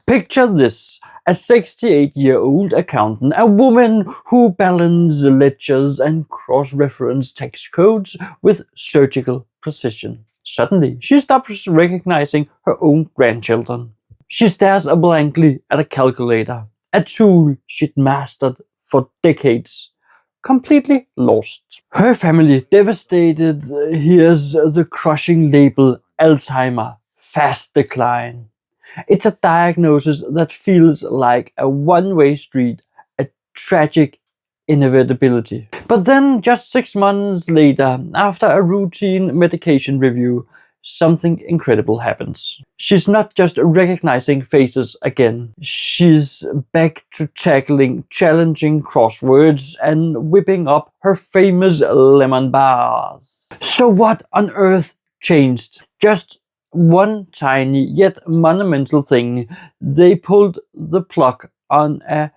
Picture this: a 68-year-old accountant, a woman who balances ledgers and cross-reference tax codes with surgical precision. Suddenly, she stops recognizing her own grandchildren. She stares blankly at a calculator, a tool she'd mastered for decades, completely lost. Her family, devastated, hears the crushing label Alzheimer, fast decline. It's a diagnosis that feels like a one-way street, a tragic inevitability. But then, just 6 months later, after a routine medication review, something incredible happens. She's not just recognizing faces again, she's back to tackling challenging crosswords and whipping up her famous lemon bars. So what on earth changed? Just one tiny yet monumental thing: they pulled the plug on a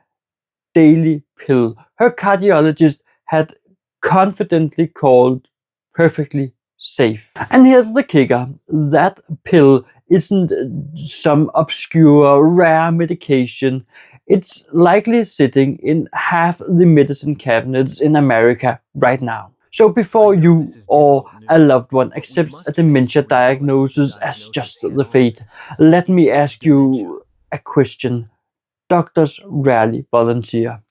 daily pill her cardiologist had confidently called perfectly safe. And here's the kicker: that pill isn't some obscure rare medication. It's likely sitting in half the medicine cabinets in America right now. So before you or a loved one accepts a dementia diagnosis as just the fate, let me ask you a question doctors rarely volunteer.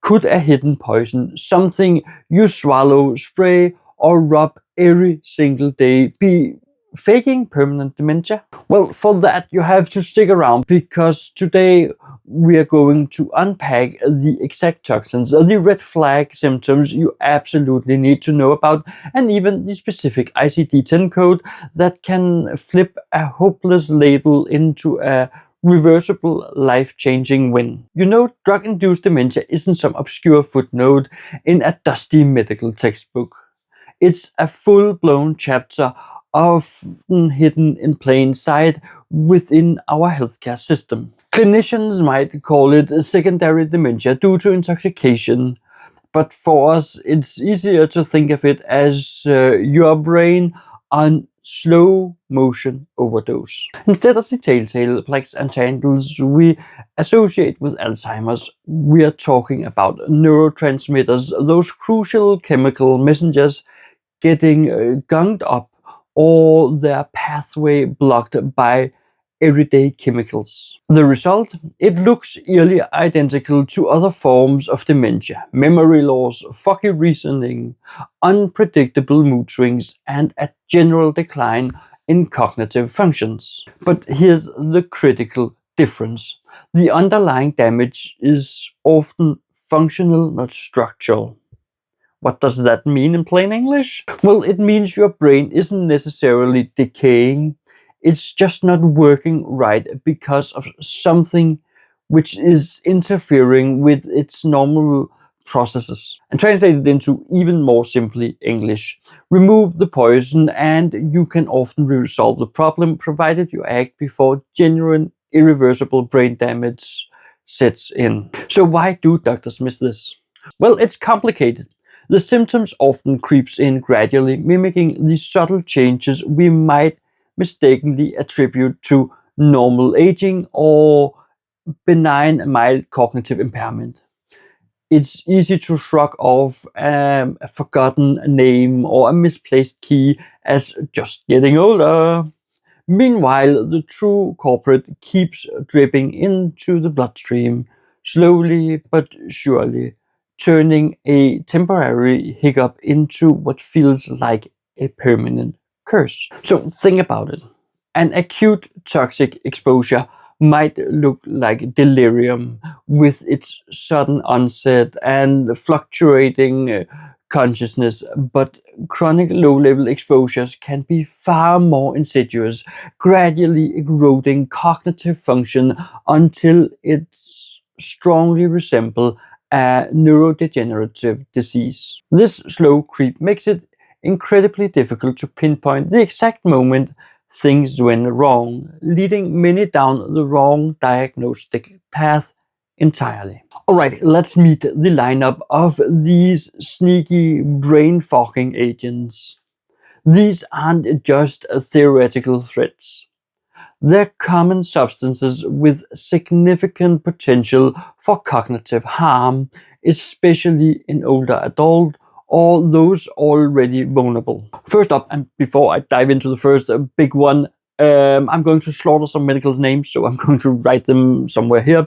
Could a hidden poison, something you swallow, spray, or rub every single day, be faking permanent dementia? Well, for that you have to stick around, because today we are going to unpack the exact toxins, the red flag symptoms you absolutely need to know about, and even the specific ICD-10 code that can flip a hopeless label into a reversible, life-changing win. You know, drug-induced dementia isn't some obscure footnote in a dusty medical textbook. It's a full-blown chapter, often hidden in plain sight within our healthcare system. Clinicians might call it secondary dementia due to intoxication, but for us it's easier to think of it as your brain on slow motion overdose. Instead of the telltale plaques and tangles we associate with Alzheimer's, we are talking about neurotransmitters, those crucial chemical messengers getting gunged up or their pathway blocked by everyday chemicals. The result? It looks eerily identical to other forms of dementia: memory loss, foggy reasoning, unpredictable mood swings, and a general decline in cognitive functions. But here's the critical difference: the underlying damage is often functional, not structural. What does that mean in plain English? Well, it means your brain isn't necessarily decaying, it's just not working right because of something which is interfering with its normal processes. And translated into even more simply English: remove the poison and you can often resolve the problem, provided you act before genuine, irreversible brain damage sets in. So why do doctors miss this? Well, it's complicated. The symptoms often creeps in gradually, mimicking the subtle changes we might mistakenly attribute to normal aging or benign mild cognitive impairment. It's easy to shrug off a forgotten name or a misplaced key as just getting older. Meanwhile, the true culprit keeps dripping into the bloodstream, slowly but surely, turning a temporary hiccup into what feels like a permanent curse. So think about it. An acute toxic exposure might look like delirium, with its sudden onset and fluctuating consciousness, but chronic low-level exposures can be far more insidious, gradually eroding cognitive function until it strongly resembles a neurodegenerative disease. This slow creep makes it incredibly difficult to pinpoint the exact moment things went wrong, leading many down the wrong diagnostic path entirely. Alright, let's meet the lineup of these sneaky brain-fogging agents. These aren't just theoretical threats. They're common substances with significant potential for cognitive harm, especially in older adults or those already vulnerable. First up, and before I dive into the first big one, I'm going to slaughter some medical names, so I'm going to write them somewhere here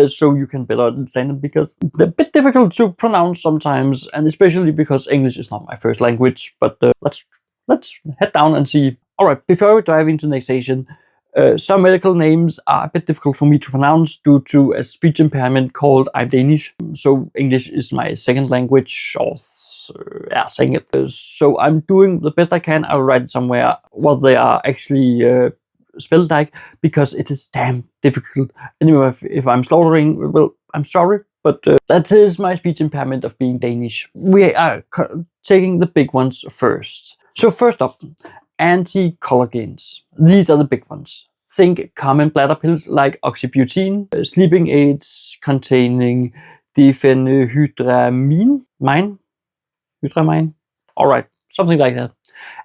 so you can better understand them, because they're a bit difficult to pronounce sometimes, and especially because English is not my first language. But let's head down and see. Alright, before we dive into the next section, some medical names are a bit difficult for me to pronounce due to a speech impairment called I'm Danish. So English is my second language, or saying it. So I'm doing the best I can. I'll write somewhere what they are actually spelled like, because it is damn difficult. Anyway, if I'm slaughtering, well, I'm sorry, but that is my speech impairment of being Danish. We are taking the big ones first. So first up, anticollagens. These are the big ones. Think common bladder pills like oxybutyn, sleeping aids containing diphenhydramine, alright, something like that.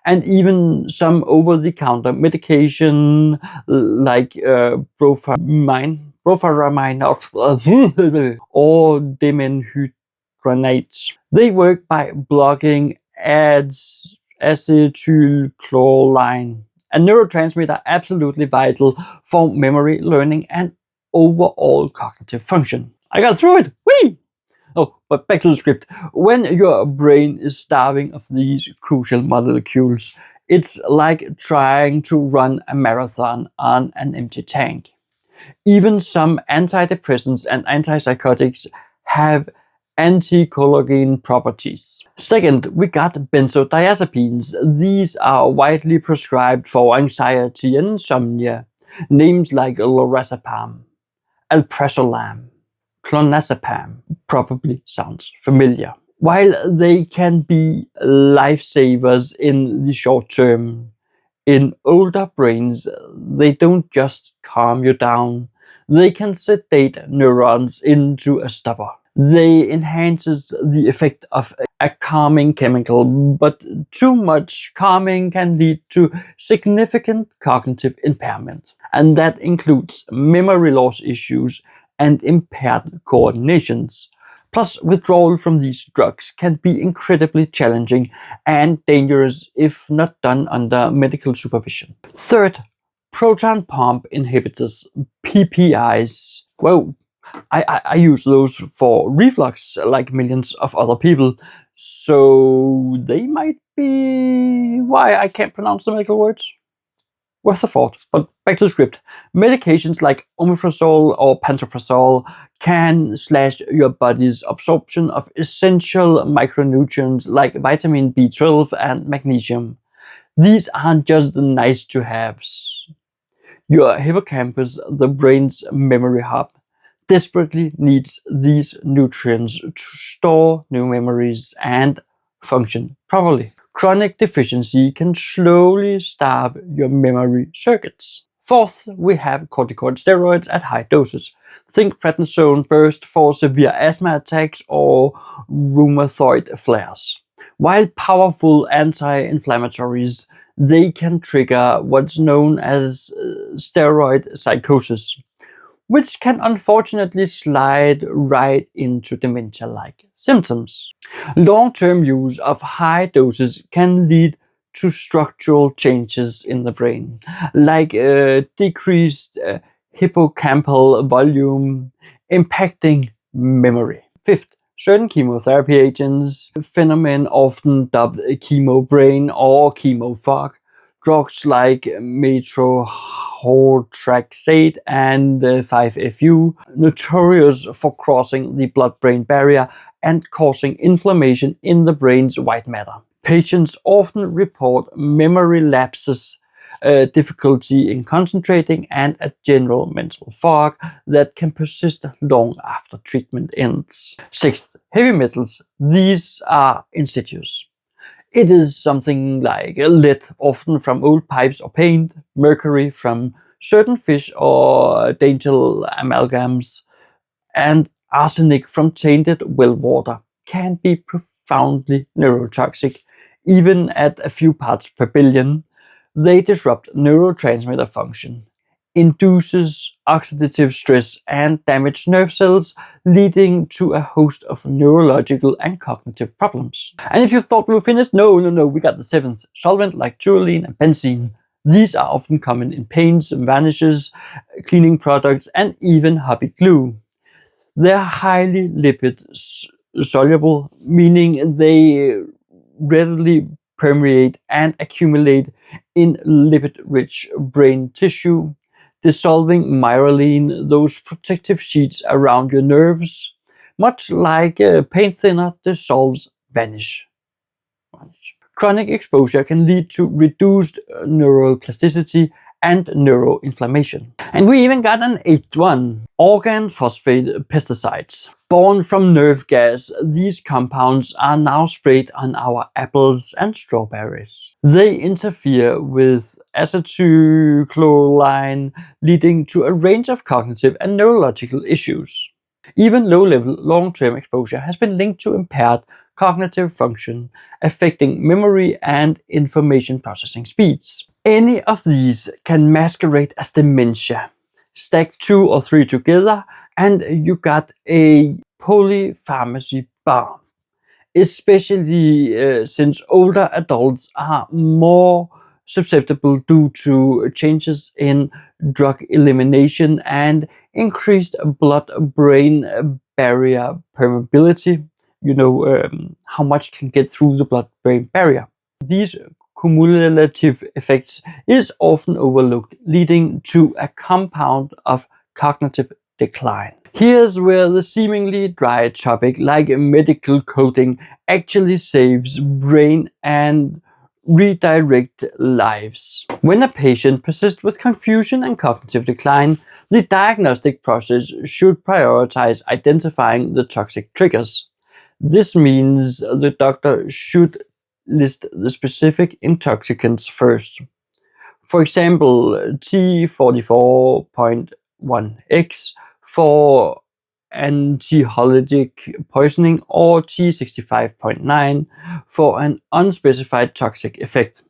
And even some over-the-counter medication like brompheniramine or dimenhydrinates. They work by blocking acetylcholine, a neurotransmitter absolutely vital for memory, learning, and overall cognitive function. I got through it! Whee! Oh, but back to the script. When your brain is starving of these crucial molecules, it's like trying to run a marathon on an empty tank. Even some antidepressants and antipsychotics have anticollagen properties. Second, we got benzodiazepines. These are widely prescribed for anxiety and insomnia. Names like lorazepam, alprazolam, clonazepam probably sounds familiar. While they can be lifesavers in the short term, in older brains, they don't just calm you down. They can sedate neurons into a stupor. They enhances the effect of a calming chemical, but too much calming can lead to significant cognitive impairment. And that includes memory loss issues and impaired coordinations. Plus, withdrawal from these drugs can be incredibly challenging and dangerous if not done under medical supervision. Third, proton pump inhibitors, PPIs. Well, I use those for reflux like millions of other people, so they might be why I can't pronounce the medical words. Worth a thought. But back to the script. Medications like omeprazole or pantoprazole can slash your body's absorption of essential micronutrients like vitamin B12 and magnesium. These aren't just nice to haves. Your hippocampus, the brain's memory hub, desperately needs these nutrients to store new memories and function properly. Chronic deficiency can slowly starve your memory circuits. Fourth, we have corticosteroids at high doses. Think prednisone burst for severe asthma attacks or rheumatoid flares. While powerful anti-inflammatories, they can trigger what's known as steroid psychosis, which can unfortunately slide right into dementia-like symptoms. Long-term use of high doses can lead to structural changes in the brain, like decreased hippocampal volume, impacting memory. Fifth, certain chemotherapy agents, phenomenon often dubbed chemo brain or chemo fog. Drugs like methotrexate and 5-FU, notorious for crossing the blood-brain barrier and causing inflammation in the brain's white matter. Patients often report memory lapses, difficulty in concentrating, and a general mental fog that can persist long after treatment ends. Sixth, heavy metals. These are insidious. It is something like lead, often from old pipes or paint, mercury from certain fish or dental amalgams, and arsenic from tainted well water can be profoundly neurotoxic, even at a few parts per billion. They disrupt neurotransmitter function, induces oxidative stress and damaged nerve cells, leading to a host of neurological and cognitive problems. And if you thought we were finished, no, we got the seventh solvent like toluene and benzene. These are often common in paints, varnishes, cleaning products, and even hobby glue. They're highly lipid soluble, meaning they readily permeate and accumulate in lipid-rich brain tissue, dissolving myelin, those protective sheets around your nerves, much like a paint thinner dissolves varnish. Chronic exposure can lead to reduced neural plasticity and neuroinflammation. And we even got an eighth one, organ phosphate pesticides. Born from nerve gas, these compounds are now sprayed on our apples and strawberries. They interfere with acetylcholine, leading to a range of cognitive and neurological issues. Even low-level long-term exposure has been linked to impaired cognitive function, affecting memory and information processing speeds. Any of these can masquerade as dementia. Stack 2 or 3 together and you got a polypharmacy bomb. Especially since older adults are more susceptible due to changes in drug elimination and increased blood-brain barrier permeability. How much can get through the blood-brain barrier. These cumulative effects is often overlooked, leading to a compound of cognitive decline. Here's where the seemingly dry topic like medical coding actually saves brain and redirect lives. When a patient persists with confusion and cognitive decline, the diagnostic process should prioritize identifying the toxic triggers. This means the doctor should list the specific intoxicants first. For example, T44.1X for anticholinergic poisoning or T65.9 for an unspecified toxic effect.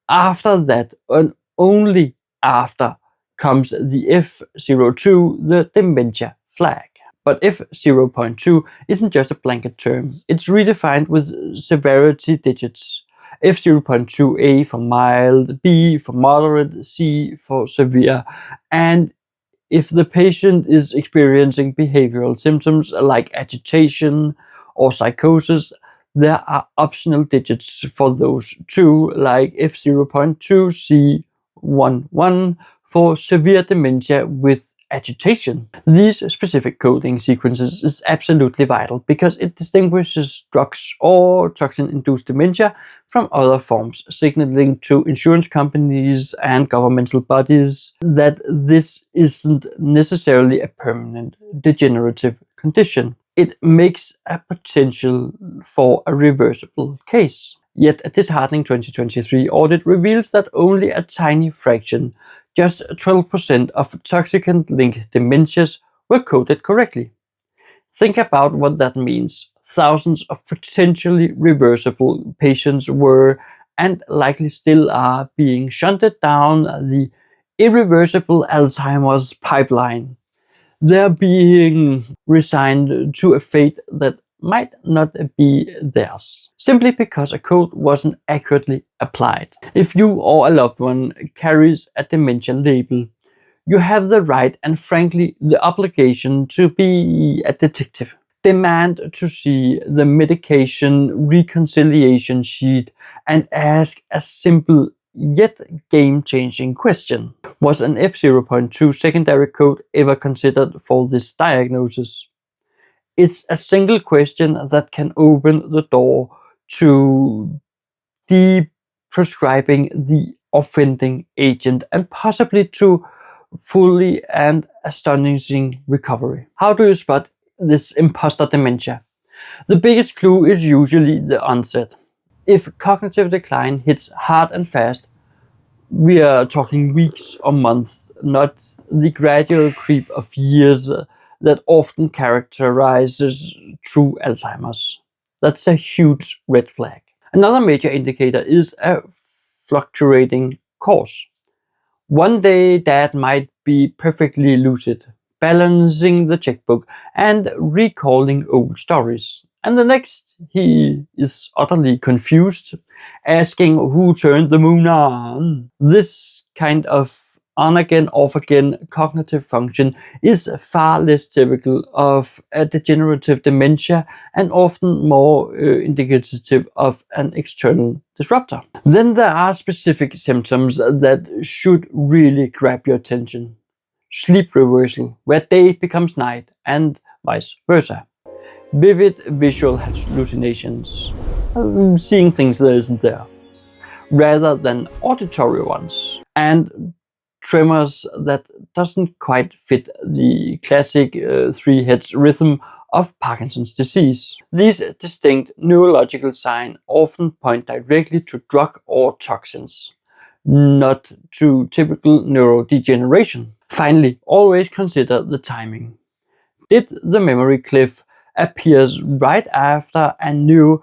After that, and only after, comes the F02, the dementia flag. But F0.2 isn't just a blanket term, it's redefined with severity digits. F0.2A for mild, B for moderate, C for severe. And if the patient is experiencing behavioral symptoms like agitation or psychosis, there are optional digits for those too, like F0.2C11 for severe dementia with agitation. These specific coding sequences is absolutely vital because it distinguishes drugs or toxin-induced dementia from other forms, signaling to insurance companies and governmental bodies that this isn't necessarily a permanent degenerative condition. It makes a potential for a reversible case. Yet a disheartening 2023 audit reveals that only a tiny fraction, just 12% of toxicant-linked dementias were coded correctly. Think about what that means. Thousands of potentially reversible patients were, and likely still are, being shunted down the irreversible Alzheimer's pipeline. They're being resigned to a fate that might not be theirs, simply because a code wasn't accurately applied. If you or a loved one carries a dementia label, you have the right and frankly the obligation to be a detective. Demand to see the medication reconciliation sheet and ask a simple yet game-changing question. Was an F0.2 secondary code ever considered for this diagnosis? It's a single question that can open the door to de-prescribing the offending agent and possibly to fully and astonishing recovery. How do you spot this imposter dementia? The biggest clue is usually the onset. If cognitive decline hits hard and fast, we are talking weeks or months, not the gradual creep of years that often characterizes true Alzheimer's. That's a huge red flag. Another major indicator is a fluctuating course. One day dad might be perfectly lucid, balancing the checkbook and recalling old stories. And the next, he is utterly confused, asking who turned the moon on. This kind of on again, off again cognitive function is far less typical of a degenerative dementia and often more indicative of an external disruptor. Then there are specific symptoms that should really grab your attention. Sleep reversal, where day becomes night, and vice versa. Vivid visual hallucinations, seeing things that isn't there, rather than auditory ones. And tremors that doesn't quite fit the classic three heads rhythm of Parkinson's disease. These distinct neurological signs often point directly to drug or toxins, not to typical neurodegeneration. Finally, always consider the timing. Did the memory cliff appears right after a new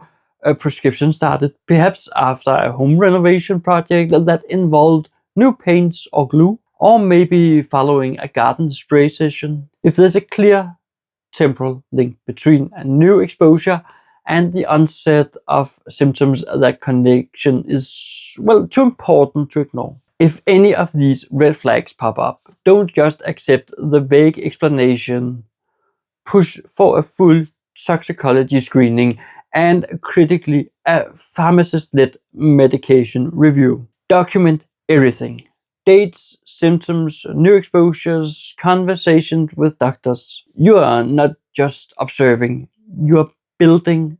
prescription started, perhaps after a home renovation project that involved new paints or glue, or maybe following a garden spray session? If there's a clear temporal link between a new exposure and the onset of symptoms, that connection is, well, too important to ignore. If any of these red flags pop up, don't just accept the vague explanation. Push for a full toxicology screening and critically a pharmacist-led medication review. Document everything. Dates, symptoms, new exposures, conversations with doctors. You are not just observing, you are building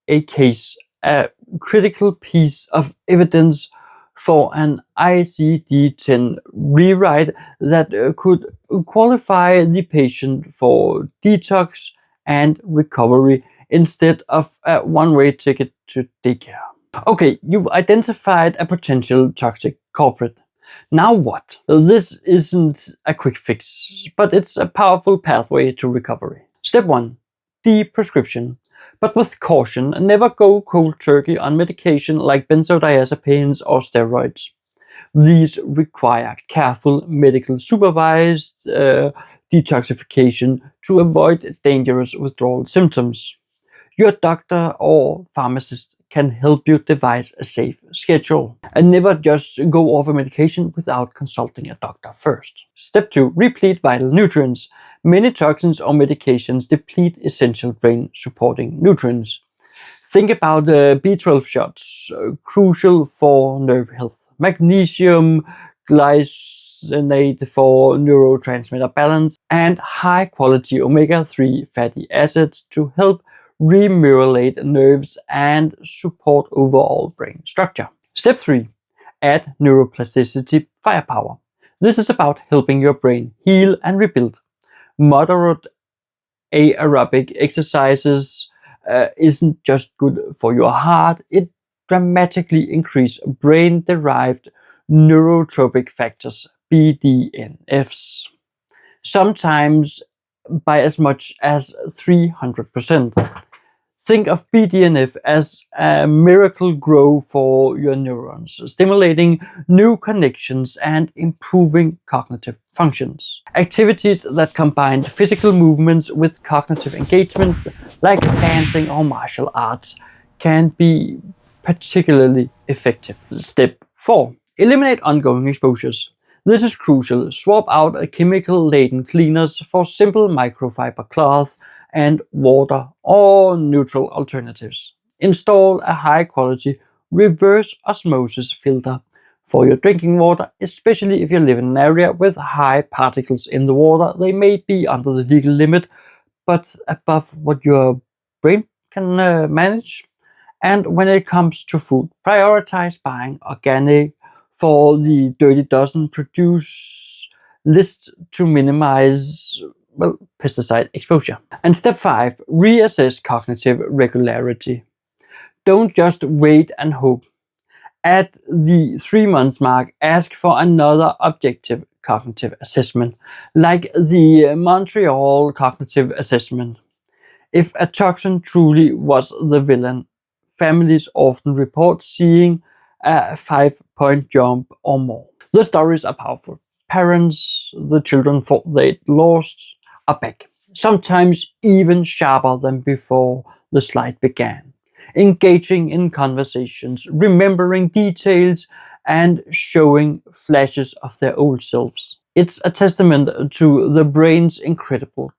a case, a critical piece of evidence for an ICD-10 rewrite that could qualify the patient for detox and recovery instead of a one-way ticket to daycare. Okay, you've identified a potential toxic culprit. Now what? This isn't a quick fix, but it's a powerful pathway to recovery. Step 1. Deprescription. But with caution, never go cold turkey on medication like benzodiazepines or steroids. These require careful medical supervised detoxification to avoid dangerous withdrawal symptoms. Your doctor or pharmacist can help you devise a safe schedule. And never just go off a medication without consulting a doctor first. Step 2. Replete vital nutrients. Many toxins or medications deplete essential brain supporting nutrients. Think about B12 shots, crucial for nerve health. Magnesium glycinate for neurotransmitter balance, and high quality omega-3 fatty acids to help remyelinate nerves and support overall brain structure. Step 3. Add neuroplasticity firepower. This is about helping your brain heal and rebuild. Moderate aerobic exercises isn't just good for your heart, it dramatically increases brain-derived neurotropic factors, BDNFs, sometimes by as much as 300%. Think of BDNF as a miracle grow for your neurons, stimulating new connections and improving cognitive functions. Activities that combine physical movements with cognitive engagement, like dancing or martial arts, can be particularly effective. Step 4. Eliminate ongoing exposures. This is crucial. Swap out chemical-laden cleaners for simple microfiber cloths and water or neutral alternatives. Install a high-quality reverse osmosis filter for your drinking water, especially if you live in an area with high particles in the water. They may be under the legal limit, but above what your brain can manage. And when it comes to food, prioritize buying organic for the Dirty Dozen produce list to minimize pesticide exposure. And step 5, reassess cognitive regularity. Don't just wait and hope. At the 3 months mark, ask for another objective cognitive assessment, like the Montreal Cognitive Assessment. If a toxin truly was the villain, families often report seeing a 5-point jump or more. The stories are powerful. parents the children thought they'd lost are back, sometimes even sharper than before the slide began, engaging in conversations, remembering details, and showing flashes of their old selves. It's a testament to the brain's incredible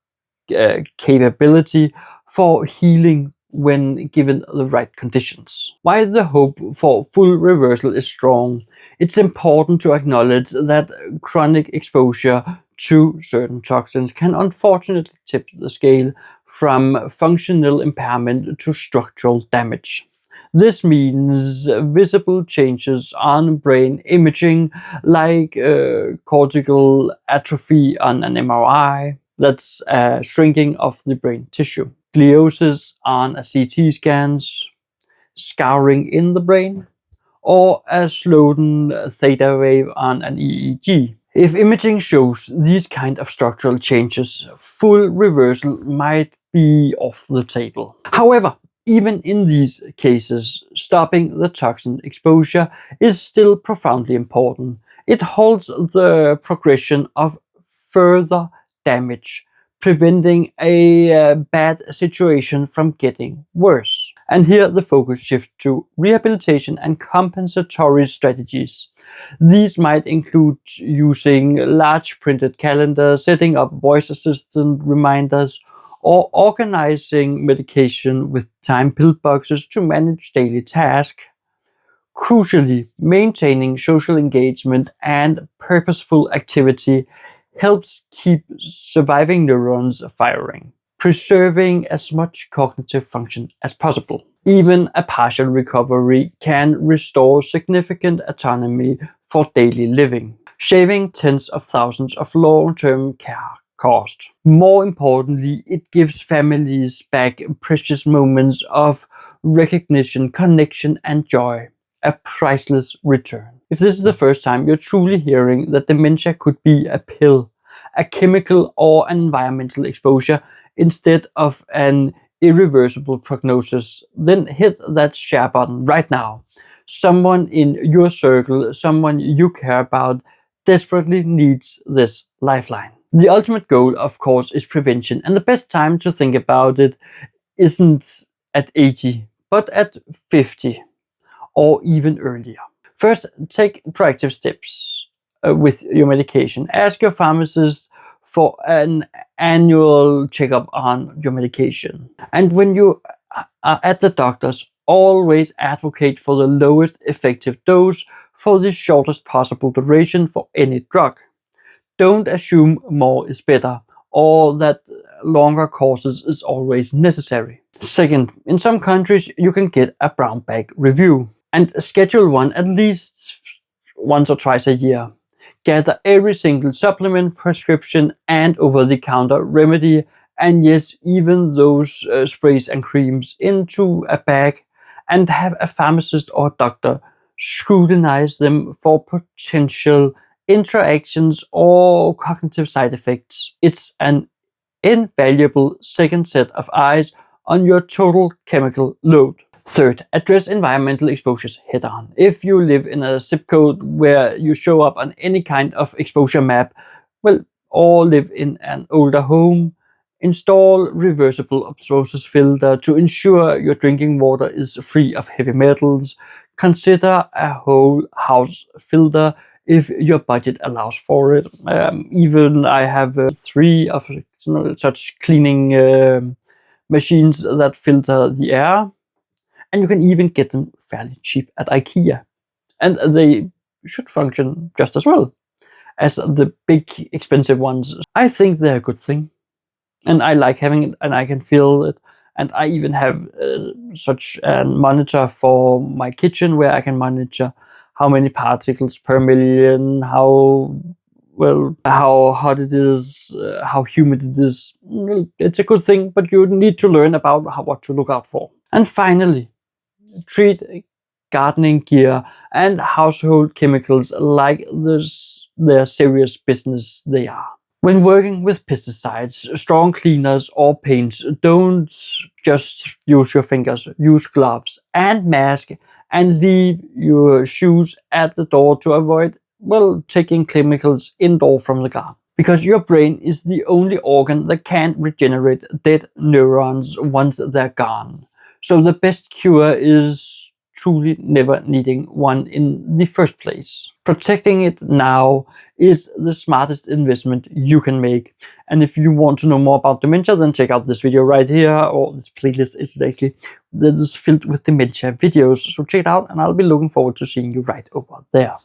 capability for healing when given the right conditions. While the hope for full reversal is strong, it's important to acknowledge that chronic exposure to certain toxins can unfortunately tip the scale from functional impairment to structural damage. This means visible changes on brain imaging, like cortical atrophy on an MRI, that's shrinking of the brain tissue, gliosis on a CT scans, scarring in the brain, or a slowed theta wave on an EEG. If imaging shows these kind of structural changes, full reversal might be off the table. However, even in these cases, stopping the toxin exposure is still profoundly important. It halts the progression of further damage, preventing a bad situation from getting worse. And here the focus shifts to rehabilitation and compensatory strategies. These might include using large printed calendars, setting up voice assistant reminders, or organizing medication with time pill boxes to manage daily tasks. Crucially, maintaining social engagement and purposeful activity helps keep surviving neurons firing, preserving as much cognitive function as possible. Even a partial recovery can restore significant autonomy for daily living, saving tens of thousands of long-term care costs. More importantly, it gives families back precious moments of recognition, connection, and joy. A priceless return. If this is the first time you're truly hearing that dementia could be a pill, a chemical, or an environmental exposure instead of an irreversible prognosis, then hit that share button right now. Someone in your circle, someone you care about, desperately needs this lifeline. The ultimate goal, of course, is prevention, and the best time to think about it isn't at 80, but at 50. Or even earlier. First, take proactive steps with your medication. Ask your pharmacist for an annual checkup on your medication. And when you are at the doctor's, always advocate for the lowest effective dose for the shortest possible duration for any drug. Don't assume more is better, or that longer courses is always necessary. Second, in some countries you can get a brown bag review. And schedule one at least once or twice a year. Gather every single supplement, prescription, and over-the-counter remedy, and yes, even those sprays and creams, into a bag, and have a pharmacist or doctor scrutinize them for potential interactions or cognitive side effects. It's an invaluable second set of eyes on your total chemical load. Third, address environmental exposures head on. If you live in a zip code where you show up on any kind of exposure map, well, or live in an older home, install reversible osmosis filter to ensure your drinking water is free of heavy metals. Consider a whole house filter if your budget allows for it. Even I have 3 of such cleaning machines that filter the air. And you can even get them fairly cheap at IKEA. And they should function just as well as the big expensive ones. I think they're a good thing. And I like having it, and I can feel it. And I even have such a monitor for my kitchen where I can monitor how many particles per million, how hot it is, how humid it is. It's a good thing, but you need to learn about what to look out for. And finally, treat gardening gear and household chemicals like their serious business they are. When working with pesticides, strong cleaners, or paints, don't just use your fingers. Use gloves and mask, and leave your shoes at the door to avoid well, taking chemicals indoor from the garden. Because your brain is the only organ that can regenerate dead neurons once they're gone. So the best cure is truly never needing one in the first place. Protecting it now is the smartest investment you can make. And if you want to know more about dementia, then check out this video right here, or this playlist that is filled with dementia videos. So check it out, and I'll be looking forward to seeing you right over there.